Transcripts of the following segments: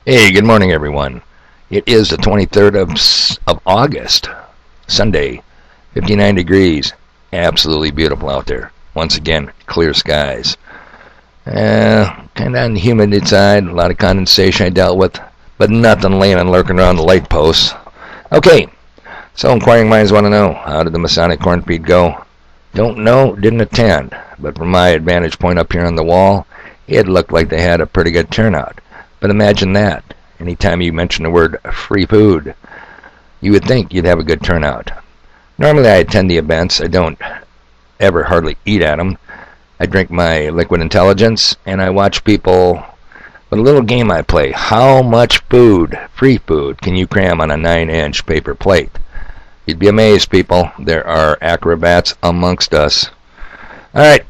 Hey, good morning, everyone. It is the 23rd of August, Sunday, 59 degrees. Absolutely beautiful out there. Once again, clear skies. Kind of on the humid side, a lot of condensation I dealt with, but nothing laying and lurking around the light posts. Okay, so inquiring minds want to know, how did the Masonic corn feed go? Don't know, didn't attend, but from my vantage point up here on the wall, it looked like they had a pretty good turnout. But imagine that. Anytime you mention the word free food, you would think you'd have a good turnout. Normally I attend the events. I don't ever hardly eat at them. I drink my liquid intelligence, and I watch people with a little game I play. How much food, free food, can you cram on a 9-inch paper plate? You'd be amazed, people. There are acrobats amongst us. Alright,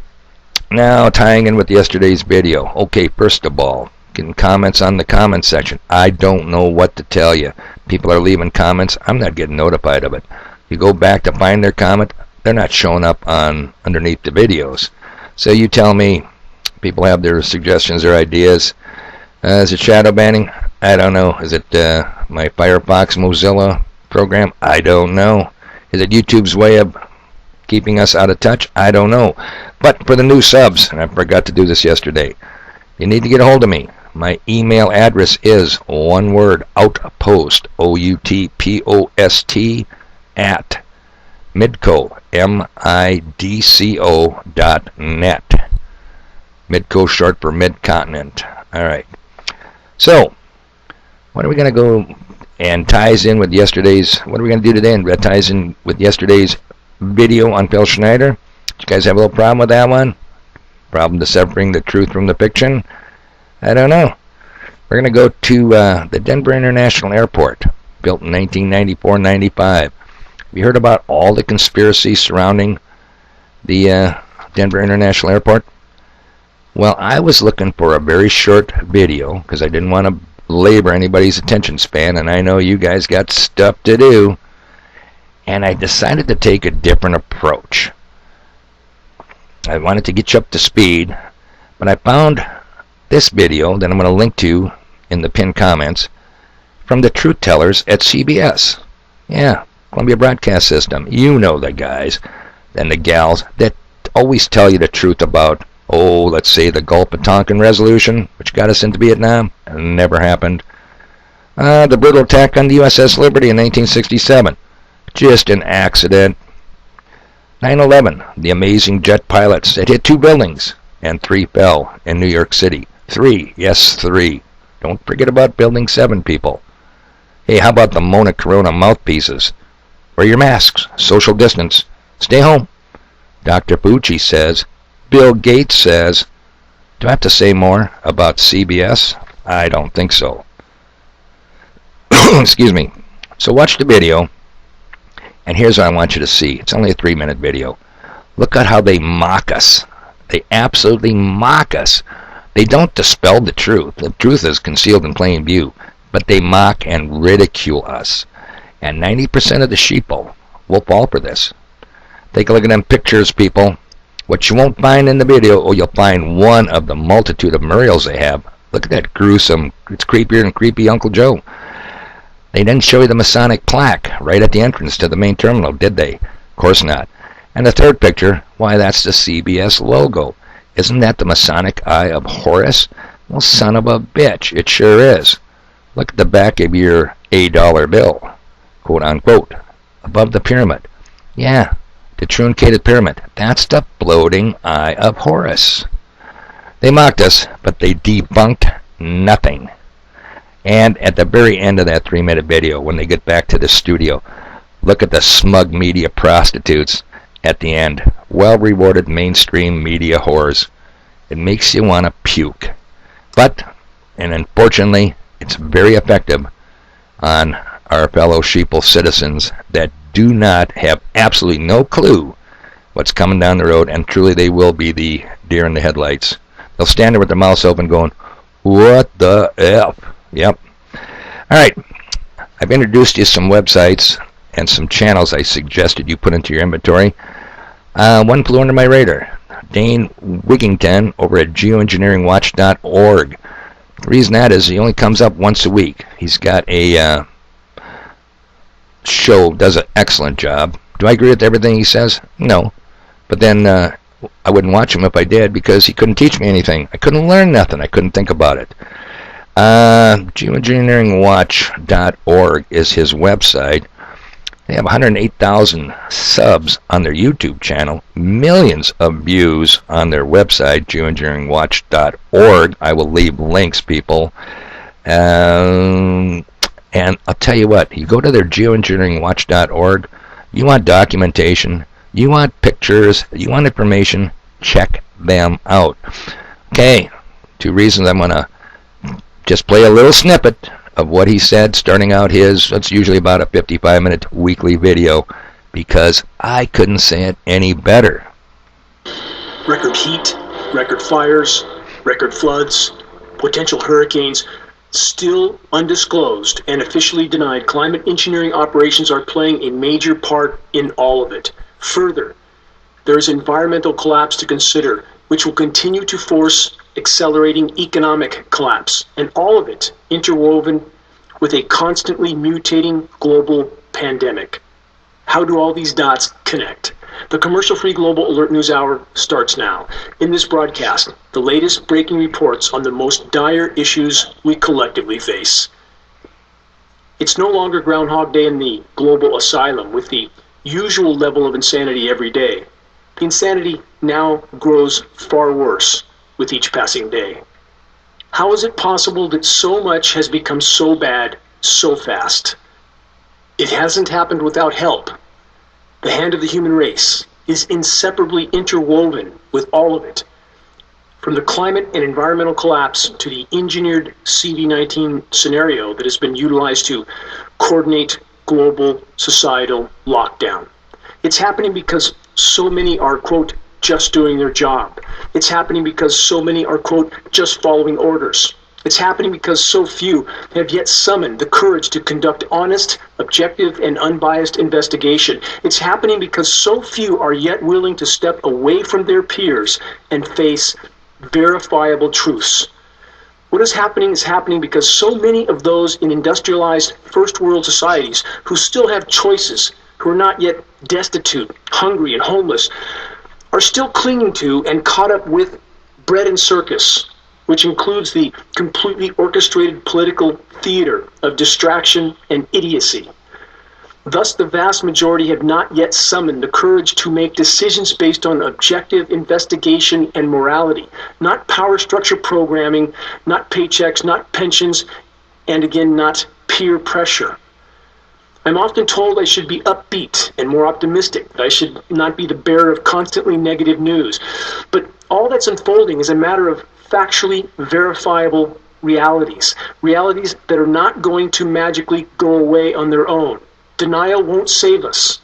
now tying in with yesterday's video. Okay, first of all, getting comments on the comments section. I don't know what to tell you. People are leaving comments. I'm not getting notified of it. You go back to find their comment, they're not showing up on underneath the videos. So you tell me. People have their suggestions or ideas. Is it shadow banning? I don't know. Is it my Firefox Mozilla program? I don't know. Is it YouTube's way of keeping us out of touch? I don't know. But for the new subs, and I forgot to do this yesterday, you need to get a hold of me. My email address is one word, outpost, OUTPOST, at midco, MIDCO.net. Midco short for mid-continent. Alright. So, what are we going to go and ties in with yesterday's, what are we going to do today? And that ties in with yesterday's video on Phil Schneider. Did you guys have a little problem with that one? Problem deciphering the truth from the fiction? I don't know. We're going to go to the Denver International Airport, built in 1994-95. Have you heard about all the conspiracies surrounding the Denver International Airport? Well, I was looking for a very short video because I didn't want to labor anybody's attention span, and I know you guys got stuff to do, and I decided to take a different approach. I wanted to get you up to speed, but I found this video that I'm going to link to in the pinned comments from the truth tellers at CBS. Yeah, Columbia Broadcast System. You know the guys and the gals that always tell you the truth about, let's say the Gulf of Tonkin Resolution, which got us into Vietnam, and never happened. The brutal attack on the USS Liberty in 1967. Just an accident. 9/11, the amazing jet pilots that hit 2 buildings, and 3 fell in New York City. 3, yes, 3. Don't forget about Building 7, people. Hey, how about the Mona Corona mouthpieces? Wear your masks, social distance, stay home. Dr. Fauci says, Bill Gates says. Do I have to say more about CBS? I don't think so. Excuse me. So watch the video, and here's what I want you to see. It's only a 3-minute video. Look at how they mock us. They absolutely mock us. They don't dispel the truth. The truth is concealed in plain view. But they mock and ridicule us. And 90% of the sheeple will fall for this. Take a look at them pictures, people. What you won't find in the video, you'll find one of the multitude of murals they have. Look at that gruesome, it's creepier than creepy Uncle Joe. They didn't show you the Masonic plaque right at the entrance to the main terminal, did they? Of course not. And the third picture, why, that's the CBS logo. Isn't that the Masonic Eye of Horus? Well, son of a bitch, it sure is. Look at the back of your $1 bill, quote unquote, above the pyramid. Yeah, the truncated pyramid. That's the floating Eye of Horus. They mocked us, but they debunked nothing. And at the very end of that 3-minute video, when they get back to the studio, look at the smug media prostitutes at the end. Well-rewarded mainstream media whores. It makes you want to puke. But, and unfortunately, it's very effective on our fellow sheeple citizens that do not have absolutely no clue what's coming down the road, and truly they will be the deer in the headlights. They'll stand there with their mouths open going, what the F? Yep. Alright, I've introduced you some websites and some channels I suggested you put into your inventory. One flew under my radar. Dane Wigington over at geoengineeringwatch.org The reason that is he only comes up once a week. He's got a show, does an excellent job. Do I agree with everything he says? No. But then I wouldn't watch him if I did, because he couldn't teach me anything. I couldn't learn nothing. I couldn't think about it. Geoengineeringwatch.org is his website. They have 108,000 subs on their YouTube channel, millions of views on their website, geoengineeringwatch.org. I will leave links, people. And I'll tell you what, you go to their geoengineeringwatch.org, you want documentation, you want pictures, you want information, check them out. Okay, 2 reasons I'm going to just play a little snippet of what he said, starting out his, it's usually about a 55-minute weekly video, because I couldn't say it any better. Record heat, record fires, record floods, potential hurricanes, still undisclosed and officially denied. Climate engineering operations are playing a major part in all of it. Further, there is environmental collapse to consider, which will continue to force accelerating economic collapse, and all of it interwoven with a constantly mutating global pandemic. How do all these dots connect? The commercial-free Global Alert News Hour starts now. In this broadcast, the latest breaking reports on the most dire issues we collectively face. It's no longer Groundhog Day in the global asylum with the usual level of insanity every day. The insanity now grows far worse with each passing day. How is it possible that so much has become so bad so fast? It hasn't happened without help. The hand of the human race is inseparably interwoven with all of it. From the climate and environmental collapse to the engineered CV-19 scenario that has been utilized to coordinate global societal lockdown. It's happening because so many are, quote, just doing their job. It's happening because so many are, quote, just following orders. It's happening because so few have yet summoned the courage to conduct honest, objective, and unbiased investigation. It's happening because so few are yet willing to step away from their peers and face verifiable truths. What is happening because so many of those in industrialized first world societies who still have choices, who are not yet destitute, hungry, and homeless, are still clinging to and caught up with bread and circus, which includes the completely orchestrated political theater of distraction and idiocy. Thus, the vast majority have not yet summoned the courage to make decisions based on objective investigation and morality, not power structure programming, not paychecks, not pensions, and again, not peer pressure. I'm often told I should be upbeat and more optimistic, that I should not be the bearer of constantly negative news. But all that's unfolding is a matter of factually verifiable realities that are not going to magically go away on their own. Denial won't save us.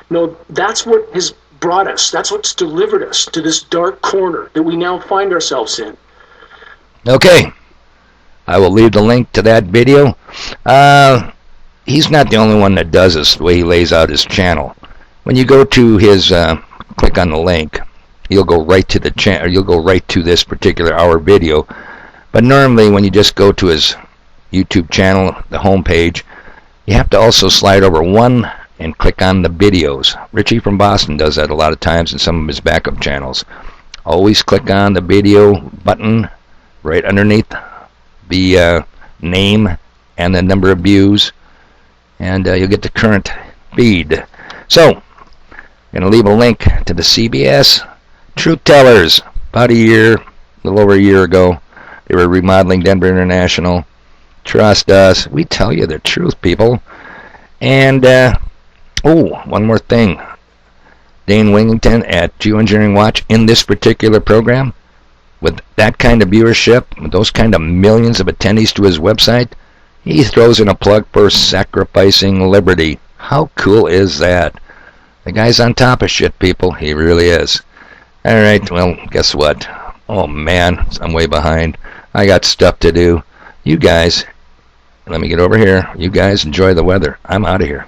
No, that's what has brought us, that's what's delivered us to this dark corner that we now find ourselves in. Okay, I will leave the link to that video. He's not the only one that does this, the way he lays out his channel. When you go to his, click on the link, you'll go right to the channel, you'll go right to this particular hour video. But normally when you just go to his YouTube channel, the home page, you have to also slide over one and click on the videos. Richie from Boston does that a lot of times in some of his backup channels. Always click on the video button right underneath the name and the number of views, and you'll get the current feed. So, I'm going to leave a link to the CBS Truth Tellers. About a little over a year ago, they were remodeling Denver International. Trust us, we tell you the truth, people. And, one more thing. Dane Wingington at Geoengineering Watch, in this particular program, with that kind of viewership, with those kind of millions of attendees to his website, he throws in a plug for sacrificing liberty. How cool is that? The guy's on top of shit, people. He really is. Alright, well, guess what? Oh man, I'm way behind. I got stuff to do. You guys, let me get over here. You guys enjoy the weather. I'm out of here.